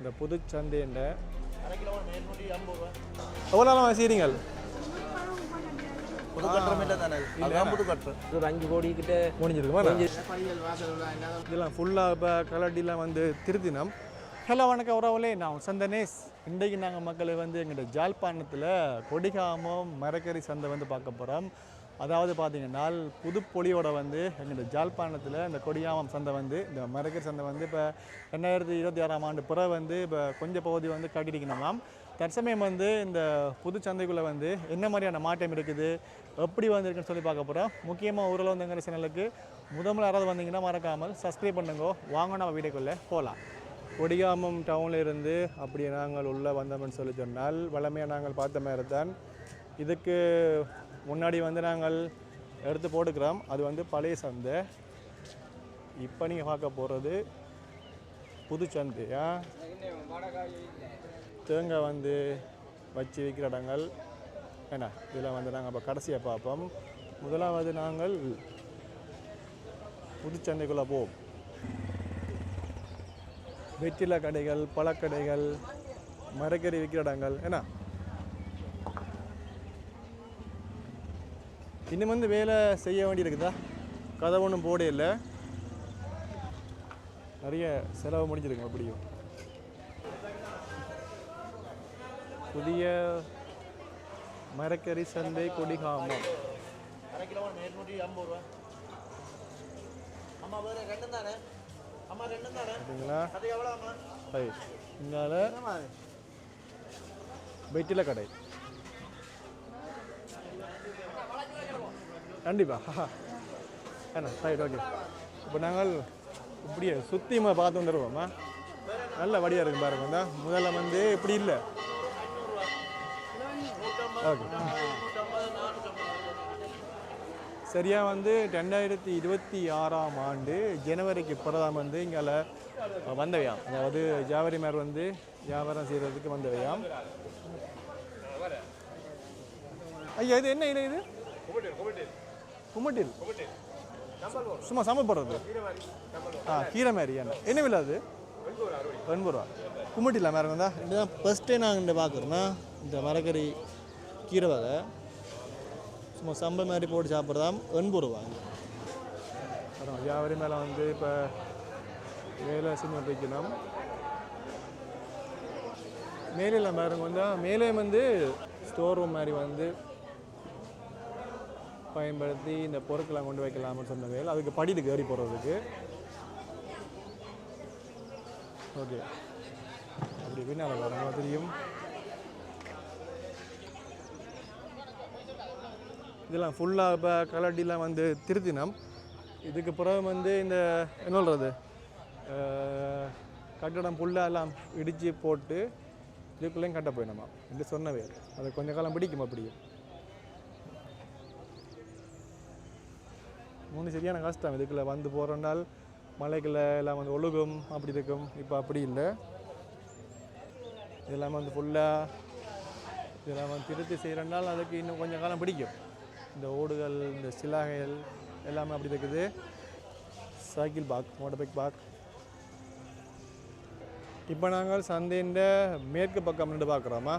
இந்த புது சந்தைன்ற எவ்வளோ நாள் செய்கிறீங்க? புது கட்டுறம் இல்லை தானே, அதுதான் புது கட்டுறோம். ஒரு 5 கோடி கிட்ட முடிஞ்சிருக்கு. இதெல்லாம் ஃபுல்லாக இப்போ கலட்டிலாம் வந்து திருத்தினோம். ஹலோ வணக்கம் உறவுகளே, நான் சந்தனேஷ். இன்றைக்கு நாங்கள் மக்களை வந்து எங்கள்கிட்ட ஜாழ்ப்பாணத்தில் கொடிகாமம் மரக்கறி சந்தை வந்து பார்க்க போகிறோம். அதாவது பார்த்தீங்கன்னா புதுப்பொலியோட வந்து எங்கள்கிட்ட ஜாழ்ப்பாணத்தில் இந்த கொடிகாமம் சந்தை வந்து இந்த மரக்கறி சந்தை வந்து இப்போ 2026ஆம் ஆண்டு பிறகு வந்து இப்போ கொஞ்சம் பகுதி வந்து கட்டிருக்கணுமாம். தற்சமயம் வந்து இந்த புது சந்தைக்குள்ளே வந்து என்ன மாதிரியான மாற்றம் இருக்குது, எப்படி வந்திருக்குன்னு சொல்லி பார்க்க போகிறோம். முக்கியமாக ஊரில் வந்து எங்கள் சேனலுக்கு முதல்ல யாராவது வந்தீங்கன்னா மறக்காமல் சப்ஸ்கிரைப் பண்ணுங்க. வாங்க நம்ம வீடியோக்குள்ளே போகலாம். கொடிகாமம் டவுனில் இருந்து அப்படி நாங்கள் உள்ளே வந்தோம்னு சொல்லி சொன்னால் வளமையாக நாங்கள் பார்த்த மாதிரி தான் இதுக்கு முன்னாடி வந்து நாங்கள் எடுத்து போட்டுக்கிறோம். அது வந்து பழைய சந்தை. இப்போ நீங்கள் பார்க்க போகிறது புது சந்தையா. தேங்காய் வந்து வச்சு விற்கிற இடங்கள் என்ன, இதில் வந்து நாங்கள் இப்போ கடைசியாக பார்ப்போம். முதலாவது நாங்கள் புது சந்தைக்குள்ளே போவோம். வெற்றிலை கடைகள், பழக்கடைகள், மரக்கறி விற்கிற இடங்கள் என்ன. இன்னும் வந்து வேலை செய்ய வேண்டியிருக்குதா, கதை ஒன்றும் போட இல்லை, நிறைய செலவு முடிஞ்சிருங்க. அப்படியும் புதிய மரக்கறி சந்தை கொடிகாமம். அரை கிலோ 750 ரூபா. அம்மா வேறு ரெண்டும் தானே, அம்மா ரெண்டும் தானே, அப்படிங்களா? அது எவ்வளோ அம்மா? இங்கால வெற்றிலை கடை கண்டிப்பாக என்ன ரைட், ஓகே. இப்போ நாங்கள் இப்படியே சுற்றிமா பார்த்து வந்துடுவோம்மா. நல்ல வடியாக இருக்கும் பாருங்க. வந்தா முதல்ல வந்து இப்படி இல்லை. ஓகே, சரியாக வந்து 2026ஆம் ஆண்டு ஜனவரிக்கு பிறதாம் வந்து இங்கே வந்தவையாம். அதாவது ஜாவரி மேர் வந்து வியாபாரம் செய்கிறதுக்கு வந்தவையாம். ஐயா இது என்ன இல்லை, இது குமட்டில் சும்மா சமையல் போடுறது. கீரை மாதிரி என்ன விலை அது? 80 ரூபா. குமட்டில் மேலே வந்தா இதுதான் ஃபஸ்ட் டைம் நாங்கள் இந்த பார்க்குறோன்னா இந்த மரக்கறி கீரை வகை சும்மா சம்பல் மாதிரி போட்டு சாப்பிட்றதாம் 80 ரூபா. வியாபாரி மேலே வந்து இப்போ வேலை செஞ்சு வைக்கணும். மேலே பாருங்க வந்தால் மேலே வந்து ஸ்டோர் ரூம் மாதிரி வந்து பயன்படுத்தி இந்த பொருட்களை கொண்டு வைக்கலாம்னு சொன்ன வேலை. அதுக்கு படித்துக்கு ஏறி போகிறதுக்கு. ஓகே, அப்படி பின்னால் பாருங்க தெரியும். இதெல்லாம் ஃபுல்லாக இப்போ கலட்டிலாம் வந்து திருத்தினோம். இதுக்கு பிறகு வந்து இந்த என்ன சொல்கிறது, கட்டடம் ஃபுல்லாக எல்லாம் இடித்து போட்டு இதுக்குள்ளேயும் கட்ட போயிடணுமா என்று சொன்னவே. அது கொஞ்சம் காலம் பிடிக்கும். அப்படியே மூணு சரியான கஷ்டம். இதுக்குள்ளே வந்து போகிறோம்னால் மலைக்குள்ளே எல்லாம் வந்து ஒழுகும், அப்படி இருக்கும். இப்போ அப்படி இல்லை. இதெல்லாம் வந்து ஃபுல்லாக இதெல்லாம் வந்து திருத்தி செய்கிறனால அதுக்கு இன்னும் கொஞ்சம் காலம் பிடிக்கும். இந்த ஓடுகள், இந்த சிலாகைகள் எல்லாமே அப்படி இருக்குது. Cycle park, motor bike park. இப்போ நாங்கள் சந்தையின் மேற்கு பக்கம் நின்று பார்க்குறோமா.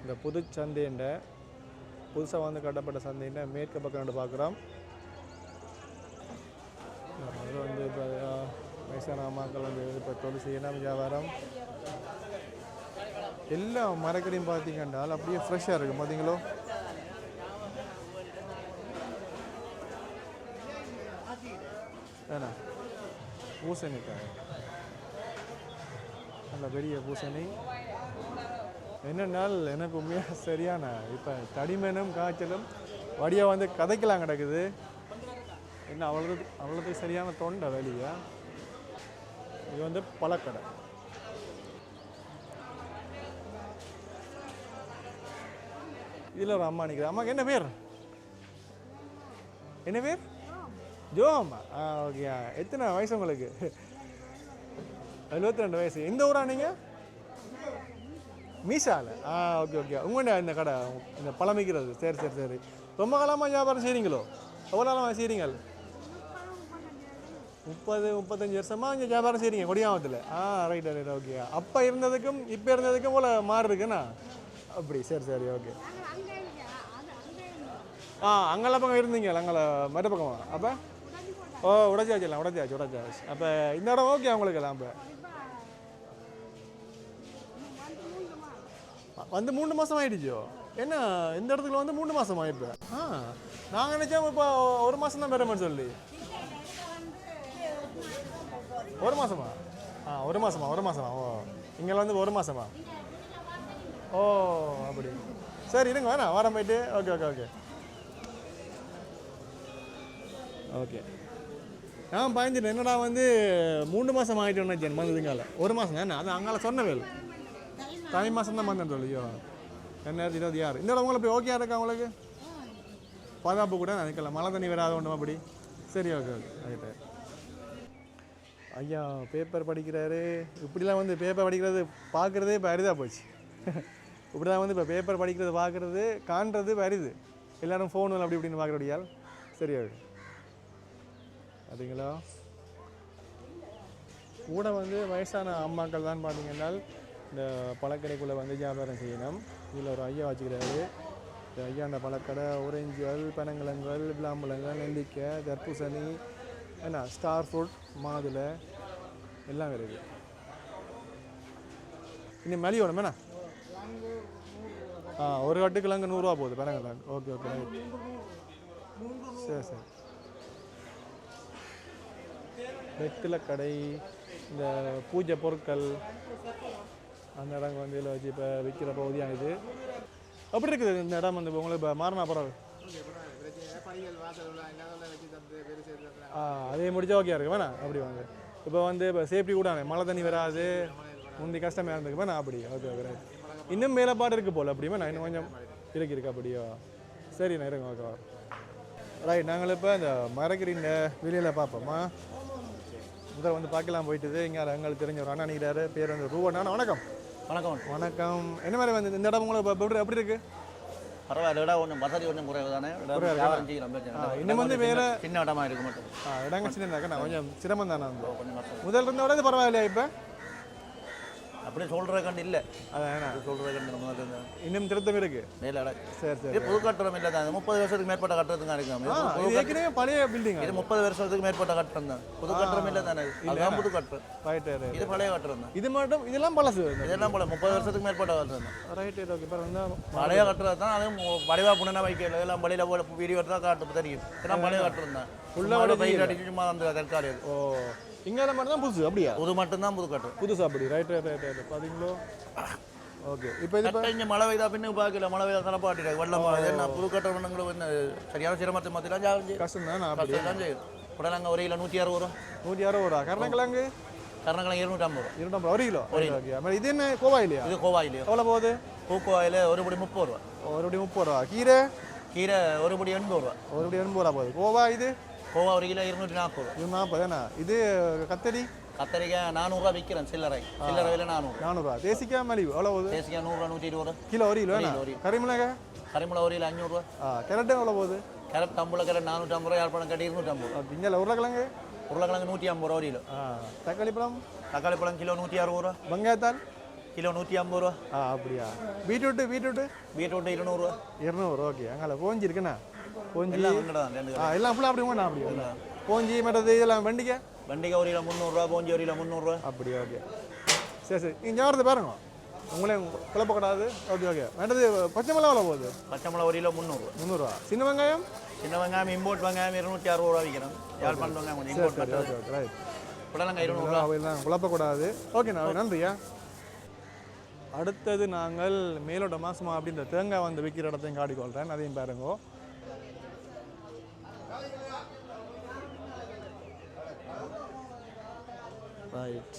இந்த புது சந்தையின் புதுசாக வந்து கட்டப்பட்ட சந்தையின் மேற்கு பக்கம் நின்று பார்க்குறோம். அது வந்து இப்போ வயசான மக்கள் வந்து இப்போ தொழில் செய்யணும், வியாபாரம் எல்லாம் மரக்கறியும் பார்த்தீங்கன்னா அப்படியே ஃப்ரெஷ்ஷாக இருக்கும். பார்த்தீங்களோ, ஏன்னா பூசணிக்காய் நல்ல பெரிய பூசணி. என்னென்னால் எனக்கு உண்மையாக சரியான இப்போ தடிமனும் காய்ச்சலும் வடியாக வந்து கதைக்கலாம் கிடக்குது. என்ன அவ்வளோதுக்கு சரியான தொண்டை வெளியா. இது வந்து பழக்கடை. இதில் ஒரு அம்மா நிற்கிறேன். அம்மாவுக்கு என்ன பேர்? என்ன பேர்? ஜோ அம்மா. ஓகே. எத்தனை வயசு உங்களுக்கு? 72 வயசு. எந்த ஊரா நீங்கள்? மீசால. Okay okay. உங்கள்கிட்ட இந்த கடை இந்த பழம் விற்கிறது. சரி சரி சரி. ரொம்ப காலமாக வியாபாரம் செய்கிறீங்களோ? எவ்வளோ காலமாக செய்கிறீங்க? 35 வருஷமா இங்கே வியாபாரம் செய்றீங்க கொடியாமத்தில். Right right okay. அப்போ இருந்ததுக்கும் இப்போ இருந்ததுக்கும் போல மாறி இருக்குண்ணா. அப்படி சரி ஓகே. அங்கெல்லாம் பக்கம் இருந்தீங்க அங்கே மற்ற பக்கமா அப்போ? உடச்சாச்சு. அப்போ இந்த இடம் ஓகே உங்களுக்கு எல்லாம்? அப்போ வந்து 3 மாதம் ஆகிடுச்சோ? என்ன இந்த இடத்துல வந்து 3 மாதம் ஆகிப்போ? நாங்கள் நினச்சோம் இப்போ 1 மாதம் தான் பெறமான்னு சொல்லி. 1 மாதமா? 1 மாதமா? ஓ இங்கே வந்து 1 மாதமா? ஓ அப்படி. சரி இருங்க வேணா வாரம் போயிட்டு. ஓகே. நான் பயந்துட்டேன் என்னடா வந்து 3 மாதம் ஆகிட்டோன்னு வச்சேன் வந்ததுங்கால. 1 மாதம் தானே அது அங்கால சொன்னவேல் தை மாதம் தான் வந்தேன் சொல்லியோ. 2026 இந்த இடம் உங்களுக்கு ஓகே இருக்கா உங்களுக்கு? பாதுகாப்பு கூட நினைக்கலாம் மழை தண்ணி வராத ஒன்றும் அப்படி. சரி ஓகே ரைட்டு. ஐயா பேப்பர் படிக்கிறாரு. இப்படிலாம் வந்து பேப்பர் படிக்கிறது பார்க்குறதே இப்போ அரிதாக போச்சு. இப்படி தான் வந்து இப்போ பேப்பர் படிக்கிறது பார்க்குறது காண்றது அரிது. எல்லோரும் ஃபோனில் அப்படி இப்படின்னு பார்க்குறபடியால். சரி ஓகே பார்த்தீங்களா? கூட வந்து வயசான அம்மாக்கள் தான் பார்த்தீங்கன்னா இந்த பழக்கடைக்குள்ளே வந்து வியாபாரம் செய்யணும். இதில் ஒரு ஐயா வச்சுக்கிறாரு. இந்த ஐயா அந்த பழக்கடை ஓரஞ்சுகள், பனங்கிழங்குகள், விளாம்பழங்கள், நெல்லிக்காய், தர்பூசணி, என்ன ஸ்டார் ஃப்ரூட், மாதுளை எல்லாம் இருக்குது. இன்னும் மலி வேணும் வேணா? ஒரு கட்டுக்கிழங்கு 100 ரூபா போகுது பனங்கிழங்கு. ஓகே சரி. வெற்றில கடை, இந்த பூஜை பொருட்கள் அந்த இடம் வந்து இதில் வச்சு இப்போ விற்கிற பகுதியாக இது. அப்படி இருக்குது இந்த இடம் வந்து உங்களுக்கு இப்போ மாறினா பரவாயில்ல. அதே முடிச்சா ஓகே இருக்கு வேணா அப்படி வாங்க. இப்போ வந்து இப்போ சேஃப்டி கூட மழை தண்ணி வராது முந்தி கஷ்டமாக இருந்துக்கு வேணா அப்படி. ஓகே இன்னும் மேலப்பாடு இருக்குது போல் அப்படி வேணா இன்னும் கொஞ்சம் இருக்கு அப்படியோ. சரிண்ணா இருங்க ஓகே ரைட். நாங்கள் இப்போ இந்த மரக்கறிஇந்த வெளியில் பார்ப்போம்மா. முதல்ல வந்து பார்க்கலாம் போயிட்டுது. இங்கே எங்களுக்கு தெரிஞ்ச ஒரு அண்ணா நிற்கிறாரு. பேர் வந்து ரூபண்ணா. வணக்கம். என்ன மாதிரி வந்து இந்த இடம் உங்களுக்கு எப்படி இருக்குது? பரவாயில்ல. ஒன்றும் வசதி ஒன்றும் குறைவு தானே. இன்னும் வந்து வேறு சின்ன இடமா இருக்கு மட்டும். இடங்கள் சின்னதாக்கா நான் கொஞ்சம் சிரமம் தானே முதல் இருந்த விட இது பரவாயில்லையா இப்போ? அப்படி சொல்கிற கண்டு இல்லை. அதான் சொல்கிற கண்டு இன்னும் திருத்தம் இருக்கு. சரி புது கட்டடம் இல்லை தான். 30 வருஷத்துக்கு மேற்பட்ட கட்டடத்துக்கு இருக்காங்க. ஏற்கனவே பழைய பில்டிங். இது 30 வருஷத்துக்கு மேற்பட்ட கட்டடம் தான். புது கட்டடம் இல்லை தானே. அதுதான் புது கட்டடம். இது பழைய கட்டடம் தான். இது மட்டும் இதெல்லாம் பழசு. இதெல்லாம் பழைய 30 வருஷத்துக்கு மேற்பட்ட கட்டடம் தான். Right okay. இப்போ வந்து பழைய கட்டடம் தான். அதுவும் வடிவா புண்ணா வைக்கல. எல்லாம் பழையில போல வீடியோ தான் காட்டு தெரியும். இதெல்லாம் பழைய கட்டடம் தான். ஃபுல்லாக பயிர் அடிச்சு சும்மா அந்த தற்காலிக. ஓ இங்கே மட்டும் தான் புதுசு அப்படியா? புது மட்டும்தான் புது கட்டடம். புதுசு அப்படி. ரைட் பார்த்தீங்களோ? ஓகே. இப்போ இது இங்கே மழை பெய்தா பின்னு பார்க்கல. மழை பெய்தா தனப்பாட்டிட்டாங்க. வெள்ளம் என்ன புது கட்டடம் என்ன சரியான சிரமத்தை மாற்றிலாம் கஷ்டம் தான். அப்படி தான் செய்யும். உடனே 1 கிலோ 160 ரூபா. 160 ரூபா. கருணக்கிழங்கு 250 ரூபா. 1 கிலோ. ஓகே. இது என்ன கோவா இல்லையா? இது கோவா இல்லையா? எவ்வளோ போகுது? பூக்கோவாயில் ஒரு படி 30 ரூபா. ஒரு படி 30 ரூபா. கீரை ஒரு படி 80 ரூபா. ஒரு படி 80 ரூபா போகுது. கோவா 1 கிலோ 240 ரூபா. 240 இது கத்தரிக்காய் 400 ரூபா விற்கிறேன். சில்லறை விலை 400 ரூபா. தேசிக்காய் மலிவு எவ்வளோ போகுது? தேசிக்காய் 100 ரூபா 120 ரூபா கிலோ. 1 கிலோ. கரிமிளகாய் 1 கிலோ 500 ரூபா. கேரட் எவ்வளோ போகுது? கேரட் தம்புல கேரட் 450 ரூபா. யாழ்ப்பாணம் கட்டி 250 ரூபா. இங்கே உருளைக்கிழங்கு 150 ரூபா 1 கிலோ. தக்காளி பழம் கிலோ 160 ரூபா. வெங்காயத்தால் கிலோ 150 ரூபா. அப்படியா? பீட்ரூட்டு 200 ரூபா. 200. ஓகே. அங்கே போஞ்சி இருக்குண்ணா. போஞ்சி எல்லாம் ஃபுல்லாக அப்படி வேணா அப்படி போஞ்சி மற்றது இதெல்லாம் வெண்டிக்காய் 1 கிலோ 300 ரூபா. போஞ்சி 1 கிலோ 300 ரூபா. அப்படி. ஓகே சரி. இங்கே வரது பாருங்க உங்களையும் குழப்பக்கூடாது. ஓகே. வேண்டது பச்சை மிளகா எவ்வளோ போகுது? பச்சை மிளகா 1 கிலோ 300 ரூபா. சின்ன வெங்காயம் இம்போர்ட் வெங்காயம் 260 ரூபா விற்கிறோம். யாழ்ப்பாணம் வெங்காயம் கொஞ்சம் இம்போர்ட். ரைட். புடலங்காய் 200 ரூபா. அவையெல்லாம் குழப்பக்கூடாது. ஓகே நன்றியா. அடுத்தது நாங்கள் மேலோட்ட மாசமா அப்படின்ற தேங்காய் வந்து விற்கிற இடத்தையும் காட்டிக்கொள்கிறேன். அதையும் பாருங்க. ரைட்.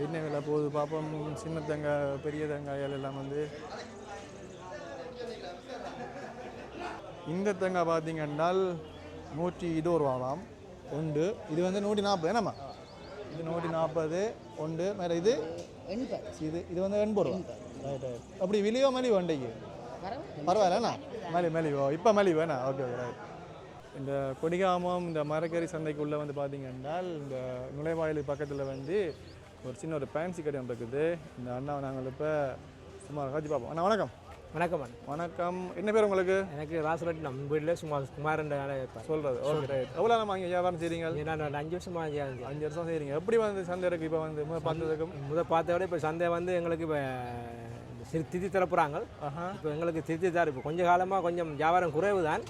என்ன விலை போகுது பார்ப்போம். சின்ன தேங்காய் பெரிய தேங்காய்கள் எல்லாம் வந்து இந்த தேங்காய் பார்த்தீங்கன்னா 120 ரூபாவாம் உண்டு. இது வந்து 140 என்னம்மா? இது 140 உண்டு. மேலே இது இது வந்து 80 ரூபா. ரைட். அப்படி விலையோ மலிவோ அண்டைக்கு? பரவாயில்லண்ணா. மலிவோ இப்போ மலிவோண்ணா. Okay right. இந்த கொடிகாமம் இந்த மரக்கறி சந்தைக்குள்ளே வந்து பார்த்தீங்கன்னா இந்த நுழைவாயில் பக்கத்தில் வந்து ஒரு சின்ன ஒரு பேன்சி கடை ஒன்று இருக்குது. இந்த அண்ணாவை நாங்கள் இப்போ சும்மா காட்சி பார்ப்போம். அண்ணா வணக்கம். வணக்கம் அண்ணா. வணக்கம். என்ன பேர் உங்களுக்கு? எனக்கு ராசரெட்டி நம்ம வீட்டில் சும்மா குமாரன் சொல்கிறது. Okay right. எவ்வளோ நம்ம அங்கே வியாபாரம் செய்கிறீங்க? நான் 5 வருஷமாக 5 வருஷம் செய்கிறீங்க. எப்படி வந்து சந்தை இருக்குது இப்போ வந்து முதல் பார்த்த விட இப்போ சந்தை வந்து எங்களுக்கு இப்போ திருத்தி தரப்புறாங்க. இப்போ எங்களுக்கு திருத்தி தர இப்போ கொஞ்சம் காலமாக கொஞ்சம் வியாபாரம் குறைவு தான்.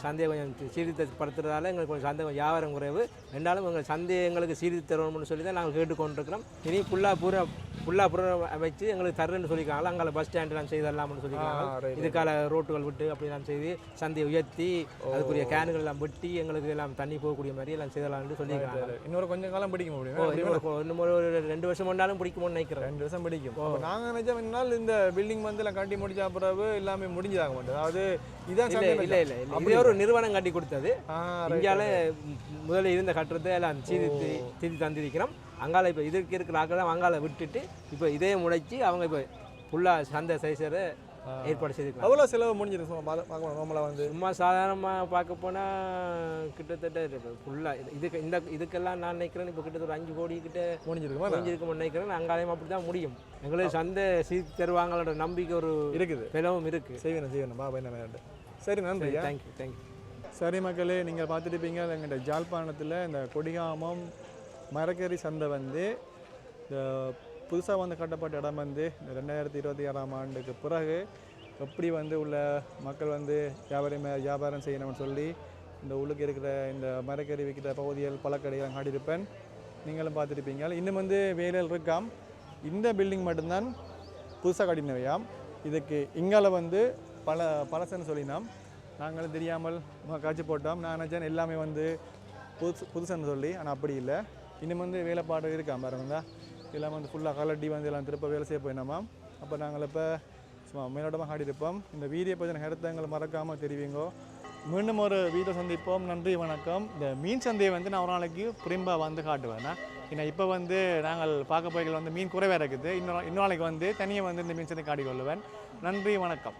சந்தையை கொஞ்சம் சீர்திருத்தப்படுத்துறதால எங்களுக்கு கொஞ்சம் சந்தை வியாபாரம் குறைவு. ரெண்டாலும் எங்கள் சந்தையை எங்களுக்கு சீர்திருத்த தரணும்னு சொல்லி தான் நாங்கள் கேட்டுக்கொண்டிருக்கிறோம். இனி புல்லா வச்சு எங்களுக்கு தருன்னு சொல்லியிருக்காங்க. அங்கே பஸ் ஸ்டாண்டெலாம் செய்தரலாம்னு சொல்லியிருக்காங்க. இதுக்கால ரோட்டுகள் விட்டு அப்படிலாம் செய்து சந்தையை உயர்த்தி அதுக்குரிய கேனுகள் எல்லாம் வெட்டி எங்களுக்கு எல்லாம் தண்ணி போகக்கூடிய மாதிரி எல்லாம் செய்தலாம்னு சொல்லியிருக்காங்க. இன்னொரு கொஞ்சம் காலம் பிடிக்க முடியும். இன்னும் ஒரு 2 வருஷம் கொண்டாலும் பிடிக்குமோன்னு நினைக்கிறேன். 2 வருஷம் பிடிக்கும். நாங்கள் நினைச்சா என்னால் இந்த பில்டிங் வந்து எல்லாம் கட்டி முடிச்ச பிறகு எல்லாமே முடிஞ்சாக மாட்டேன். அதாவது இதான் இல்லை இதே ஒரு நிறுவனம் கட்டி கொடுத்தது. இந்தியாவில் முதல்ல இருந்த கட்டுறதை எல்லாம் திருத்தி தந்திருக்கிறோம். அங்கால இப்போ இதுக்கு இருக்கிற ஆக்கள் அங்கால விட்டுட்டு இப்போ இதே முளைச்சி அவங்க இப்போ ஃபுல்லாக சந்தை சைஸரை ஏற்பாடு செய்திருக்காங்க. அவ்வளோ செலவு முடிஞ்சிருக்கு நார்மலாக வந்து சும்மா சாதாரணமாக பார்க்க போனால் கிட்டத்தட்ட ஃபுல்லாக இதுக்கெல்லாம் நான் நினைக்கிறேன் இப்போ கிட்டத்தட்ட ஒரு 5 கோடி கிட்ட முடிஞ்சிருக்கும்னு நினைக்கிறேன். அங்காலயம் அப்படி தான் முடியும். எங்களுக்கு சந்தை தருவாங்களோட நம்பிக்கை ஒரு இருக்குது, விலவும் இருக்குது. செய்யணும் பாபா என்ன. சரி, நன்றி. தேங்க்யூ. சரி மக்களே, நீங்கள் பார்த்துருப்பீங்க எங்கள்கிட்ட ஜாழ்ப்பாணத்தில் இந்த கொடிகாமம் மரக்கறி சந்தை வந்து இந்த புதுசாக வந்து கட்டப்பட்ட இடம் வந்து இந்த 2026ஆம் ஆண்டுக்கு பிறகு எப்படி வந்து உள்ள மக்கள் வந்து வியாபாரம் செய்யணும்னு சொல்லி இந்த உள்ளுக்கு இருக்கிற இந்த மரக்கறி விற்கிற பகுதிகள் பழக்கடையெல்லாம் காட்டியிருப்பேன். நீங்களும் பார்த்துருப்பீங்க. இன்னும் வந்து வேலையில் இருக்காம். இந்த பில்டிங் மட்டும்தான் புதுசாக கட்டினவையாம். இதுக்கு இங்கால வந்து பழசுன்னு சொல்லினோம். நாங்களும் தெரியாமல் காட்சி போட்டோம். நான் நினச்சேன் எல்லாமே வந்து புதுசுன்னு சொல்லி. ஆனால் அப்படி இல்லை. இன்னும் வந்து வேலைப்பாடு இருக்காம பாருங்க. எல்லாம் வந்து ஃபுல்லாக கலட்டி வந்து எல்லாம் திருப்ப வேலை செய்ய போயினோமா. அப்போ நாங்கள் இப்போ சும்மா மேலோட்டமாக காட்டியிருப்போம். இந்த வீடியோ பற்றின கருத்தை மறக்காமல் தெரிவிங்கோ. மீண்டும் ஒரு வீடியோ சந்திப்போம். நன்றி, வணக்கம். இந்த மீன் சந்தையை வந்து நான் ஒரு நாளைக்கு புரிம்பாக வந்து காட்டுவேன். ஏன்னா இப்போ வந்து நாங்கள் பார்க்க போய்கள் வந்து மீன் குறைவாக இருக்குது. இன்னொரு நாளைக்கு வந்து தனியாக வந்து இந்த மீன் சந்தை காட்டிக்கொள்ளுவேன். நன்றி, வணக்கம்.